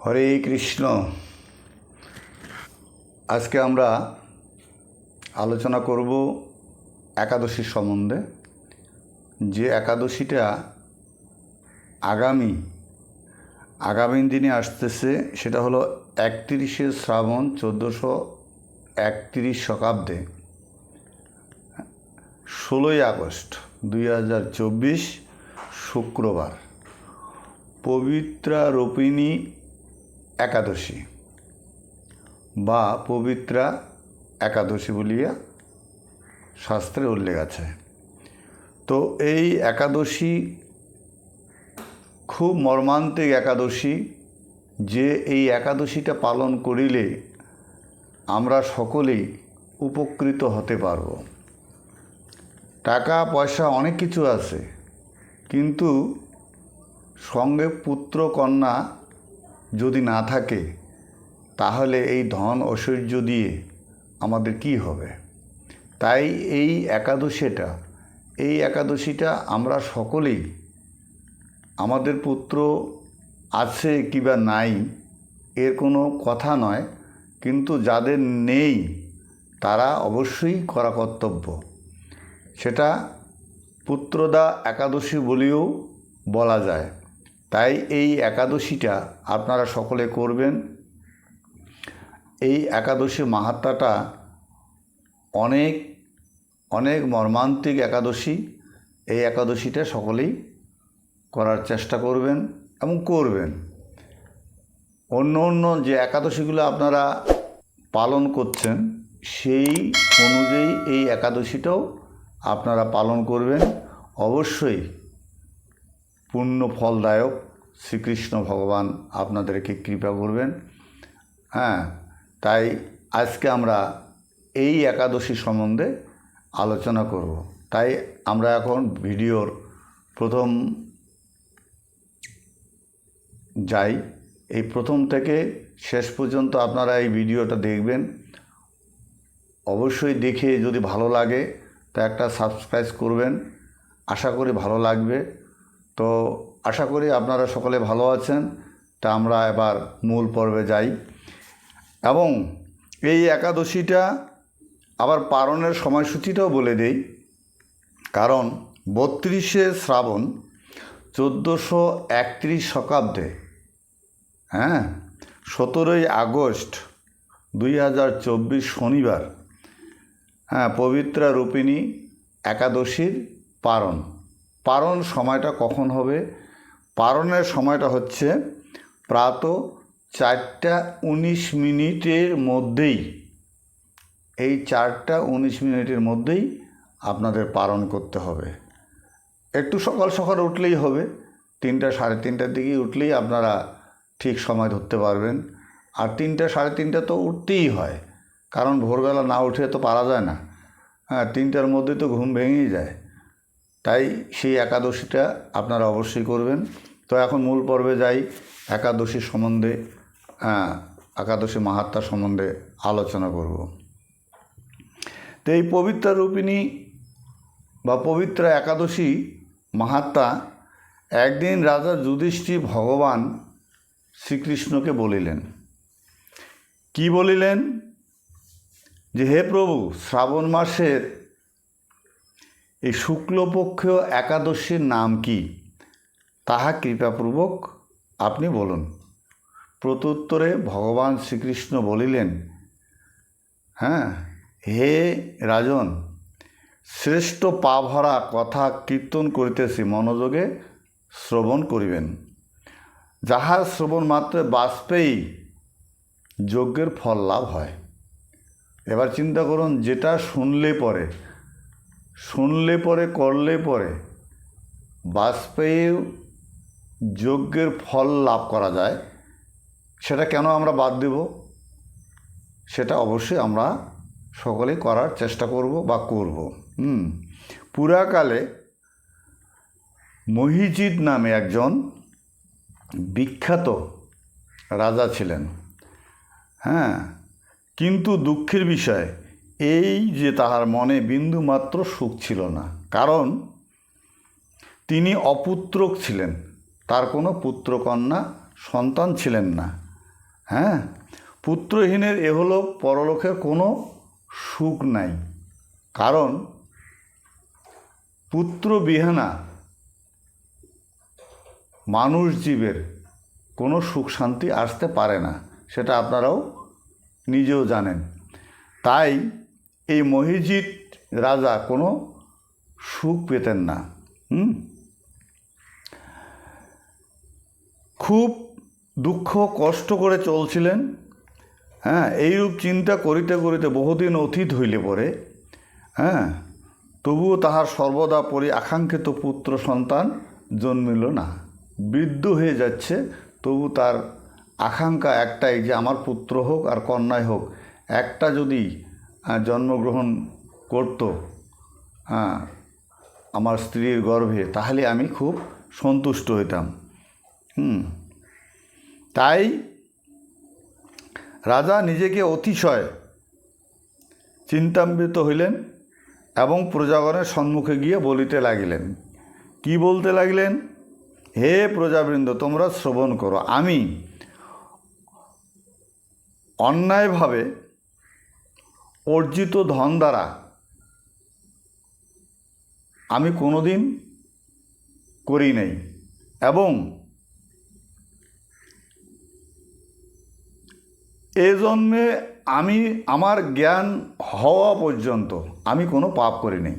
হরে কৃষ্ণ। আজকে আমরা আলোচনা করব একাদশীর সম্বন্ধে। যে একাদশীটা আগামী দিনে আসতেছে সেটা হলো 31শে শ্রাবণ 1431 শকাব্দে 16ই আগস্ট 2024 শুক্রবার পবিত্রা রূপিণী একাদশী বা পবিত্রা একাদশী বলিয়া শাস্ত্রে উল্লেখ আছে। তো এই একাদশী খুব মর্মান্তিক একাদশী, যে এই একাদশীটা পালন করিলে আমরা সকলেই উপকৃত হতে পারব। টাকা পয়সা অনেক কিছু আছে, কিন্তু সঙ্গে পুত্র কন্যা যদি না থাকে তাহলে এই ধন ঐশ্বর্য দিয়ে আমাদের কি হবে। তাই এই একাদশীটা আমরা সকলেই, আমাদের পুত্র আছে কিবা নাই এর কোনো কথা নয়, কিন্তু যাদের নেই তারা অবশ্যই করা কর্তব্য। সেটা পুত্রদা একাদশী বলেও বলা যায়। তাই এই একাদশীটা আপনারা সকলে করবেন। এই একাদশী মাহাত্ম্যটা অনেক অনেক মর্মান্তিক একাদশী। এই একাদশীটা সকলেই করার চেষ্টা করবেন এবং করবেন। অন্য যে একাদশীগুলো আপনারা পালন করছেন সেই অনুযায়ী এই একাদশীটাও আপনারা পালন করবেন। অবশ্যই পূর্ণ ফলদায়ক শ্রীকৃষ্ণ ভগবান আপনাদেরকে কৃপা করবেন। তাই আজকে আমরা এই একাদশী সম্বন্ধে আলোচনা করব। তাই আমরা এখন ভিডিওর প্রথম যাই। এই প্রথম থেকে শেষ পর্যন্ত আপনারা এই ভিডিওটা দেখবেন। অবশ্যই দেখে যদি ভালো লাগে তা একটা সাবস্ক্রাইব করবেন। আশা করি ভালো লাগবে। তো আশা করি আপনারা সকলে ভালো আছেন। তা আমরা এবার মূল পর্বে যাই। এবং এই একাদশীটা আবার পালনের সময়সূচিটাও বলে দেই। কারণ 32শে শ্রাবণ 1431 শকাব্দে 17ই আগস্ট 2024 শনিবার পবিত্রা রূপিণী একাদশীর পারণ সময়টা কখন হবে? পারণের সময়টা হচ্ছে প্রাত 4:19 মধ্যেই। এই 4:19 মধ্যেই আপনাদের পালন করতে হবে। একটু সকাল সকাল উঠলেই হবে। 3টা সাড়ে 3টার দিকে উঠলেই আপনারা ঠিক সময় ধরতে পারবেন। আর 3টা সাড়ে 3টা তো উঠতেই হয়, কারণ ভোরবেলা না উঠে তো পারা যায় না। 3টার মধ্যে তো ঘুম ভেঙেই যায়। তাই সেই একাদশীটা আপনারা অবশ্যই করবেন। তো এখন মূল পর্বে যাই। একাদশী সম্বন্ধে, একাদশী মাহাত্ম্য সম্বন্ধে আলোচনা করব। তো এই পবিত্রা রূপিণী বা পবিত্র একাদশী মাহাত্ম্য, একদিন রাজা যুধিষ্ঠির ভগবান শ্রীকৃষ্ণকে বলিলেন। কি বলিলেন? যে হে প্রভু, শ্রাবণ মাসের এই শুক্লপক্ষ একাদশীর নাম কি, তাহা কৃপাপূর্বক আপনি বলুন। প্রত্যুত্তরে ভগবান শ্রীকৃষ্ণ বলিলেন, হে রাজন, শ্রেষ্ঠ পা ভরা কথা কীর্তন করিতেছি, মনোযোগে শ্রবণ করিবেন। যাহার শ্রবণ মাত্র বাষ্পেই যজ্ঞের ফল লাভ হয়। এবার চিন্তা করুন, যেটা শুনলে করলে পরে বাষ্পেয় যজ্ঞের ফল লাভ করা যায়, সেটা কেন আমরা বাদ দেব? সেটা অবশ্যই আমরা সকলেই করার চেষ্টা করব বা করব। পুরাকালে মহিজিৎ নামে একজন বিখ্যাত রাজা ছিলেন। কিন্তু দুঃখের বিষয় এই যে তাহার মনে বিন্দুমাত্র সুখ ছিল না। কারণ তিনি অপুত্রক ছিলেন, তার কোনো পুত্রকন্যা সন্তান ছিলেন না। হ্যাঁ, পুত্রহীনের এ হলো পরলোকের কোনো সুখ নাই। কারণ পুত্রবিহীনা মানুষ জীবের কোনো সুখ শান্তি আসতে পারে না, সেটা আপনারাও নিজেও জানেন। তাই এই মহিজিৎ রাজা কোনো সুখ পেতেন না। খুব দুঃখ কষ্ট করে চলছিলেন। হ্যাঁ, এইরূপ চিন্তা করিতে করিতে বহুদিন অতীত হইলে পরে তবুও তাহার সর্বদা আকাঙ্ক্ষিত পুত্র সন্তান জন্মিল না। বৃদ্ধ হয়ে যাচ্ছে, তবু তার আকাঙ্ক্ষা একটাই যে আমার পুত্র হোক আর কন্যাই হোক, একটা যদি জন্মগ্রহণ করত আমার স্ত্রীর গর্ভে, তাহলে আমি খুব সন্তুষ্ট হইতাম। তাই রাজা নিজেকে অতিশয় চিন্তান্বিত হইলেন এবং প্রজাগণের সম্মুখে গিয়ে বলিতে লাগিলেন। কি বলতে লাগলেন? হে প্রজাবৃন্দ, তোমরা শ্রবণ করো। আমি অন্যায়ভাবে অর্জিত ধন দ্বারা আমি কোনোদিন করি নাই, এবং এ জন্মে আমি আমার জ্ঞান হওয়া পর্যন্ত আমি কোনো পাপ করি নাই,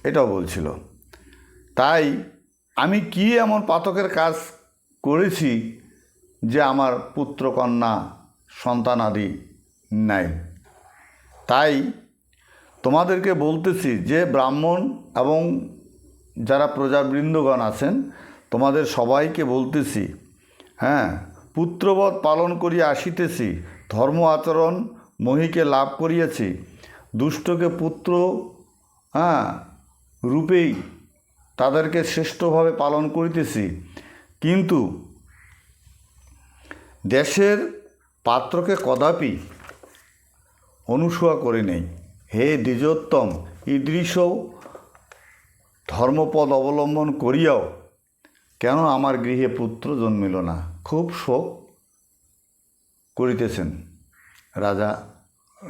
এটাও বলছিল। তাই আমি কি এমন পাতকের কাজ করেছি যে আমার পুত্র কন্যা সন্তান আদি নাই? তাই তোমাদেরকে বলতেছি যে ব্রাহ্মণ এবং যারা প্রজাবৃন্দগণ আছেন, তোমাদের সবাইকে বলতেছি, পুত্রবৎ পালন করিয়া আসিতেছি, ধর্ম আচরণ মহিকে লাভ করিয়াছি, দুষ্টকে পুত্র রূপেই তাদেরকে শ্রেষ্ঠভাবে পালন করিতেছি, কিন্তু দেশের পাত্রকে কদাপি অনুসূয়া করি নেই। হে দ্বিজোত্তম, ঈদৃশও ধর্মপদ অবলম্বন করিয়াও কেন আমার গৃহে পুত্র জন্মিল না? খুব শোক করিতেছেন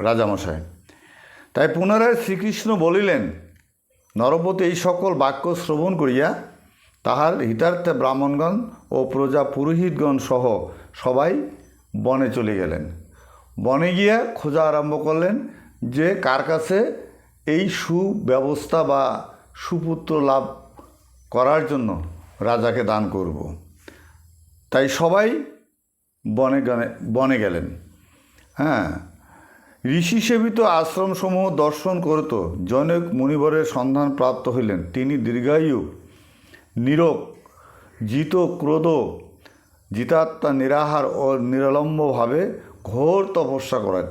রাজামশাই। তাই পুনরায় শ্রীকৃষ্ণ বলিলেন, নরপতি এই সকল বাক্য শ্রবণ করিয়া তাহার হিতার্থে ব্রাহ্মণগণ ও প্রজা পুরোহিতগণ সহ সবাই বনে চলে গেলেন। বনে গিয়া খোঁজা আরম্ভ করলেন যে কার কাছে এই সুব্যবস্থা বা সুপুত্র লাভ করার জন্য রাজাকে দান করব। তাই সবাই বনে গেলেন। ঋষি সেবিত আশ্রমসমূহ দর্শন করত জনক মুনিবরের সন্ধান প্রাপ্ত হইলেন। তিনি দীর্ঘায়ু, নীরব, জিত ক্রোধ, জিতাত্মা, নিরাহার ও নিরলম্বভাবে ঘোর তপস্যা করেন।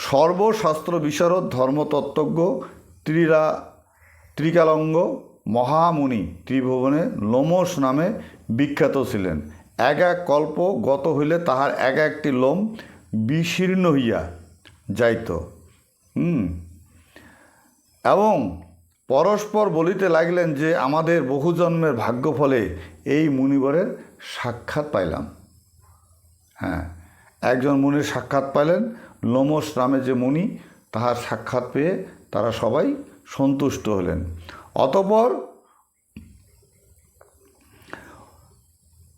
সর্বশাস্ত্র বিশারদ ধর্মতত্ত্বজ্ঞ ত্রিকালঙ্গ মহামুনি ত্রিভুবনে লোমশ নামে বিখ্যাত ছিলেন। এক এক কল্প গত হইলে তাহার এক একটি লোম বিশীর্ণ হইয়া যাইত, এবং পরস্পর বলিতে লাগিলেন যে আমাদের বহু জন্মের ভাগ্যফলে এই মুনিবরের সাক্ষাৎ পাইলাম। একজন মুনির সাক্ষাৎ পাইলেন, লোমশ নামে যে মুনি, তাহার সাক্ষাৎ পেয়ে তারা সবাই সন্তুষ্ট হলেন। অতঃপর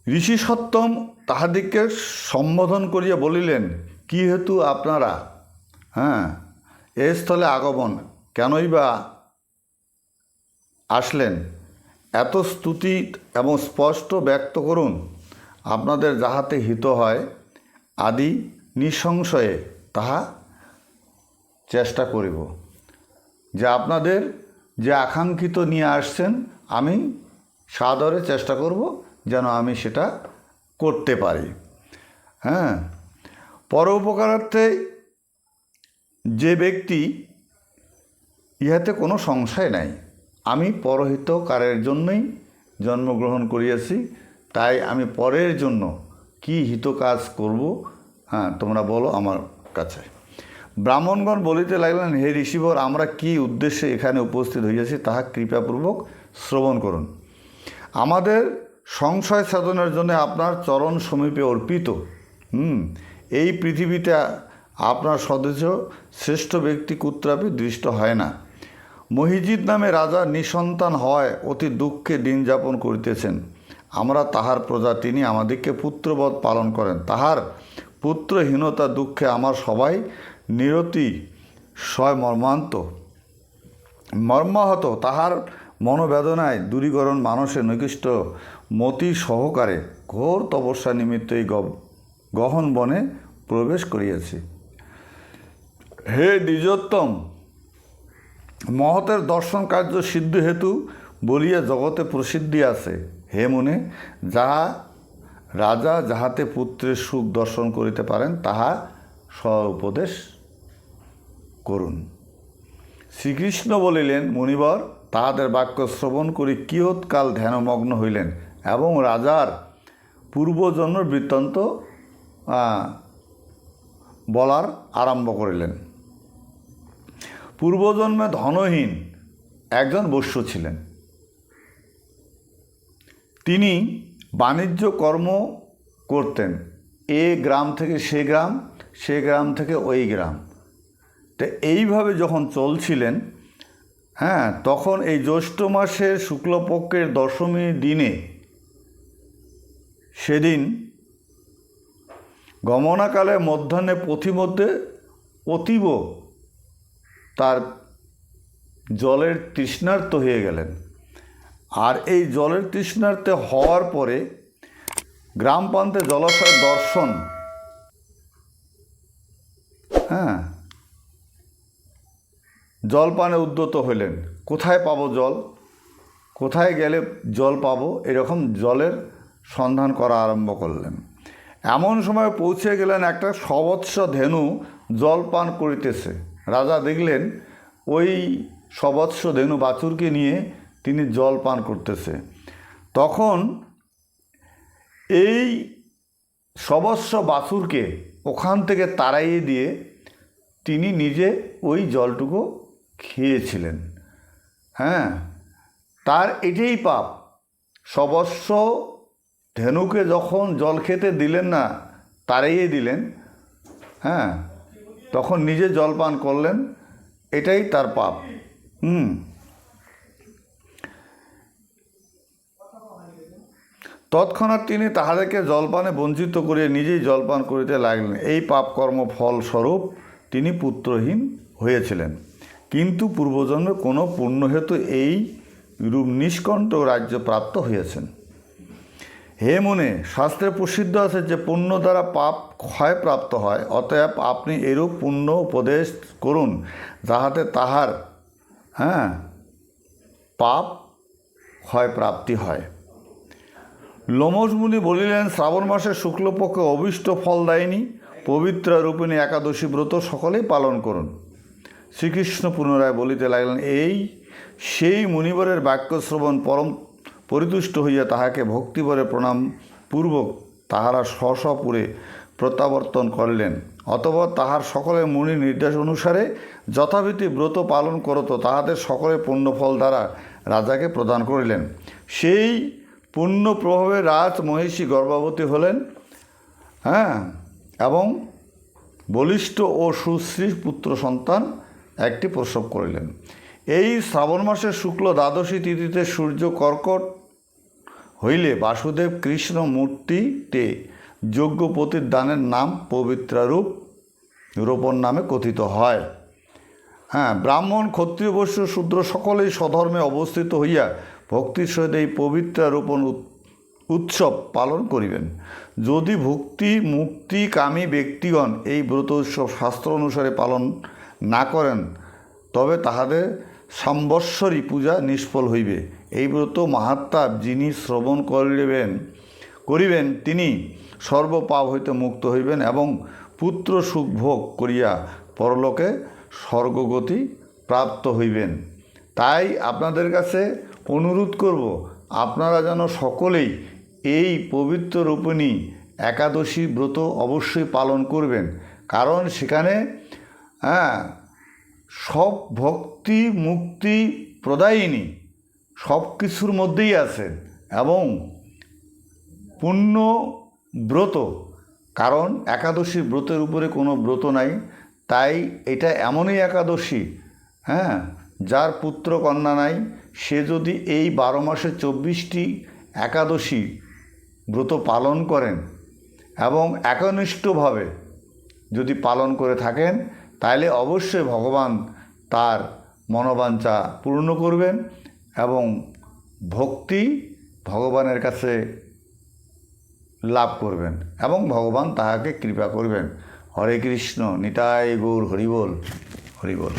ঋষি সত্তম তাহাদিগকে সম্বোধন করিয়া বলিলেন, কি হেতু আপনারা এ স্থলে আগমন, কেনই বা আসলেন? এত স্তুতি এবং স্পষ্ট ব্যক্ত করুন, আপনাদের যাহাতে হিত হয় আদি নিঃসংশয়ে তাহা চেষ্টা করিব। যে আপনাদের যে আকাঙ্ক্ষিত নিয়ে আসছেন, আমি সাদরে চেষ্টা করব যেন আমি সেটা করতে পারি। পরোপকারার্থে যে ব্যক্তি, ইহাতে কোনো সংশয় নাই, আমি পরহিতকারের জন্যই জন্মগ্রহণ করিয়াছি। তাই আমি পরের জন্য কি হিত কাজ করব, তোমরা বলো আমার কাছে। ব্রাহ্মণগণ বলিতে লাগলেন, হে ঋষিবর, আমরা কি উদ্দেশ্যে এখানে উপস্থিত হইয়াছি তাহা কৃপাপূর্বক শ্রবণ করুন। আমাদের সংশয় সাধনের জন্য আপনার চরণ সমীপে অর্পিত। এই পৃথিবীতে আপনার সদস্য শ্রেষ্ঠ ব্যক্তি কুত্রাপি দৃষ্ট হয় না। মহিজিৎ নামে রাজা নিঃসন্তান হওয়ায় অতি দুঃখে দিন যাপন করিতেছেন। আমরা তাহার প্রজা, তিনি আমাদিগকে পুত্রবৎ পালন করেন। তাহার পুত্রহীনতা দুঃখে আমার সবাই নিরতিশয় মর্মাহত। তাহার মনোবেদনায় দূরীকরণ মানুষের নিকৃষ্ট মতি সহকারে ঘোর তপস্যা নিমিত্ত এই গহন বনে প্রবেশ করিয়াছি। হে দ্বিজোত্তম, মহতের দর্শন কার্য সিদ্ধ হেতু বলিয়া জগতে প্রসিদ্ধি আছে। হে মুনে, যাহা রাজা যাহাতে পুত্রের সুখ দর্শন করিতে পারেন তাহা উপদেশ করুন। শ্রীকৃষ্ণ বলিলেন, মুনিবর, তাহাদের বাক্য শ্রবণ করি কিয়ৎকাল ধ্যানমগ্ন হইলেন এবং রাজার পূর্বজন্মের বৃত্তান্ত বলার আরম্ভ করিলেন। পূর্বজন্মে ধনহীন একজন বৈশ্য ছিলেন। তিনি বাণিজ্য কর্ম করতেন, এ গ্রাম থেকে সে গ্রাম, সে গ্রাম থেকে ওই গ্রাম। তো এইভাবে যখন চলছিলেন, তখন এই জ্যৈষ্ঠ মাসের শুক্লপক্ষের দশমী দিনে, সেদিন গমনাকালে মধ্যাহ্নে পথিমধ্যে অতীব তার জলের তৃষ্ণার্ত হয়ে গেলেন। আর এই জলের তৃষ্ণার্ত হওয়ার পরে গ্রাম প্রান্তে জলাশয় দর্শন, জলপানে উদ্যত হইলেন। কোথায় পাবো জল, কোথায় গেলে জল পাবো, এরকম জলের সন্ধান করা আরম্ভ করলেন। এমন সময় পৌঁছে গেলেন একটা সবৎস ধেনু জল পান করিতেছে। রাজা দেখলেন ওই সবৎস ধেনু বাছুরকে নিয়ে তিনি জল পান করতেছে। তখন এই সবৎস বাছুরকে ওখান থেকে তাড়াইয়ে দিয়ে তিনি নিজে ওই জলটুকু খেয়েছিলেন। তার এটাই পাপ। সবৎস ধেনুকে যখন জল খেতে দিলেন না, তাড়াইয়ে দিলেন, তখন নিজে জল পান করলেন, এটাই তার পাপ। তৎক্ষণাৎ তিনি তাহাদেরকে জলপানে বঞ্চিত করিয়া নিজেই জলপান করিতে লাগলেন। এই পাপকর্ম ফলস্বরূপ তিনি পুত্রহীন হয়েছিলেন, কিন্তু পূর্বজন্মের কোনো পুণ্যহেতু এই রূপ নিষ্কণ্ঠ রাজ্য প্রাপ্ত হয়েছেন। হে মুনে, শাস্ত্রে প্রসিদ্ধ আছে যে পুণ্য দ্বারা পাপ ক্ষয় প্রাপ্ত হয়। অতএব আপনি এরূপ পুণ্য উপদেশ করুন যাহাতে তাহার পাপ ক্ষয় প্রাপ্তি হয়। লোমশ মুনি বলিলেন, শ্রাবণ মাসের শুক্লপক্ষে অভীষ্ট ফলদায়িনী পবিত্র রূপিণী একাদশী ব্রত সকলেই পালন করুন। শ্রীকৃষ্ণ পুনরায় বলিতে লাগলেন, এই সেই মুনিবরের বাক্য শ্রবণ পরম পরিতুষ্ট হইয়া তাহাকে ভক্তিভরে প্রণাম পূর্বক তাহারা স্বস্বপুরে প্রত্যাবর্তন করিলেন। অতঃপর তাহার সকলে মুনি নির্দেশ অনুসারে যথাবিধি ব্রত পালন করত। তাহাদের সকলে পুণ্যফল দ্বারা রাজাকে প্রদান করিলেন। সেই পুণ্য প্রভাবে রাজ মহিষী গর্ভবতী হলেন, এবং বলিষ্ঠ ও সুশ্রী পুত্র সন্তান একটি প্রসব করিলেন। এই শ্রাবণ মাসের শুক্ল দ্বাদশী তিথিতে সূর্য কর্কট হইলে বাসুদেব কৃষ্ণ মূর্তিতে যজ্ঞপতির দানের নাম পবিত্রারূপ রোপণ নামে কথিত হয়। ব্রাহ্মণ, ক্ষত্রিয়, বৈশ্য, শূদ্র সকলেই স্বধর্মে অবস্থিত হইয়া ভক্তির সহিত এই পবিত্রারোপণ উৎসব পালন করিবেন। যদি ভক্তি মুক্তি কামী ব্যক্তিগণ এই ব্রত উৎসব শাস্ত্র অনুসারে পালন না করেন, তবে তাহাদের সাম্বৎসরী পূজা নিষ্ফল হইবে। এই ব্রত মাহাত্ম্য যিনি শ্রবণ করিবেন তিনি সর্বপাপ হইতে মুক্ত হইবেন এবং পুত্র সুখ ভোগ করিয়া পরলোকে স্বর্গগতি প্রাপ্ত হইবেন। তাই আপনাদের কাছে অনুরোধ করব, আপনারা যেন সকলেই এই পবিত্র রূপিণী একাদশী ব্রত অবশ্যই পালন করবেন, কারণ সেখানে সব ভক্তি মুক্তি প্রদায়িনী সব কিছুর মধ্যেই আছে এবং পূর্ণ ব্রত, কারণ একাদশী ব্রতের উপরে কোনো ব্রত নাই, তাই এটা এমনই একাদশী, হ্যাঁ, যার পুত্র কন্যা নাই সে যদি এই 12 মাসে 24টি একাদশী ব্রত পালন করেন এবং একনিষ্ঠভাবে যদি পালন করে থাকেন, তাহলে অবশ্যই ভগবান তার মনোবাঞ্ছা পূর্ণ করবেন এবং ভক্তি ভগবানের কাছে লাভ করবেন এবং ভগবান তাহাকে কৃপা করবেন। হরে কৃষ্ণ, নিতাই গৌর হরিবোল, হরিবোল।